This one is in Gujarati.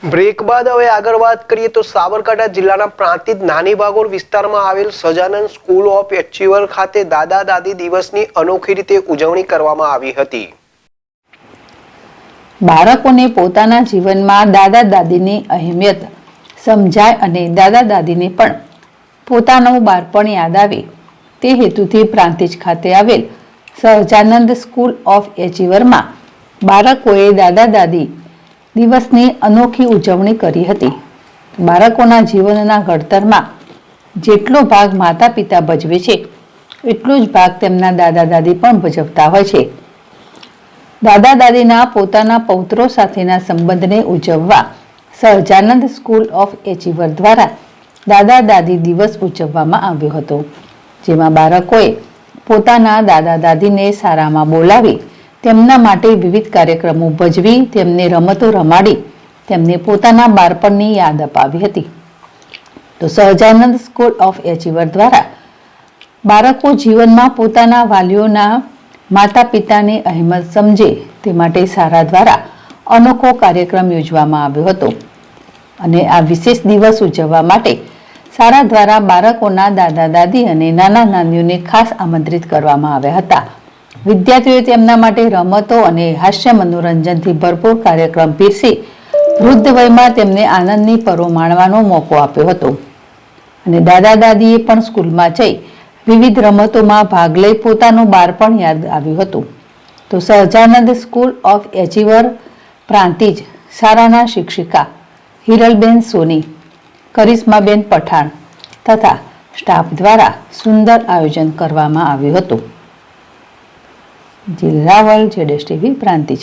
બ્રેક બાદ હવે આગળ વાત કરીએ તો સાબરકાંઠા જિલ્લાના પ્રાંતિજ નાની ભાગોળ વિસ્તારમાં આવેલ સહજાનંદ સ્કૂલ ઓફ એચીવર ખાતે દાદા દાદી દિવસની અનોખી રીતે ઉજવણી કરવામાં આવી હતી। બાળકોને પોતાના જીવનમાં દાદા દાદીની અહેમિયત સમજાય અને દાદા દાદીને પણ પોતાનું બાળપણ યાદ આવે તે હેતુથી પ્રાંતિજ ખાતે આવેલ સહજાનંદ સ્કૂલ ઓફ એચીવરમાં બાળકોએ દાદા દાદી દિવસની અનોખી ઉજવણી કરી હતી। બાળકોના જીવનના ઘડતરમાં જેટલો ભાગ માતા પિતા ભજવે છે એટલો જ ભાગ તેમના દાદા દાદી પણ ભજવતા હોય છે। દાદા દાદીના પોતાના પૌત્રો સાથેના સંબંધને ઉજવવા સહજાનંદ સ્કૂલ ઓફ એચીવર દ્વારા દાદા દાદી દિવસ ઉજવવામાં આવ્યો હતો, જેમાં બાળકોએ પોતાના દાદા દાદીને શાળામાં બોલાવી તેમના માટે વિવિધ કાર્યક્રમો ભજવી તેમને રમતો રમાડી તેમને પોતાના બાળપણની યાદ અપાવી હતી। તો સહજાનંદ સ્કૂલ ઓફ એચીવર દ્વારા બાળકો જીવનમાં પોતાના વાલીઓના માતા પિતાની અહેમિયત સમજે તે માટે શાળા દ્વારા અનોખો કાર્યક્રમ યોજવામાં આવ્યો હતો અને આ વિશેષ દિવસ ઉજવવા માટે શાળા દ્વારા બાળકોના દાદા દાદી અને નાના નાનીઓને ખાસ આમંત્રિત કરવામાં આવ્યા હતા। વિદ્યાર્થીઓએ તેમના માટે રમતો અને હાસ્ય મનોરંજનથી ભરપૂર કાર્યક્રમ પીરસી વૃદ્ધ વયમાં તેમને આનંદની પરો માણવાનો મોકો આપ્યો હતો અને દાદા દાદીએ પણ સ્કૂલમાં જઈ વિવિધ રમતોમાં ભાગ લઈ પોતાનું બાળપણ યાદ આવ્યું હતું। તો Sahajanand school of achiever Prantij શાળાના શિક્ષિકા હિરલબેન સોની, કરિશ્માબેન પઠાણ તથા સ્ટાફ દ્વારા સુંદર આયોજન કરવામાં આવ્યું હતું। જિલ્લાવલ ZSTV પ્રાંતિજ।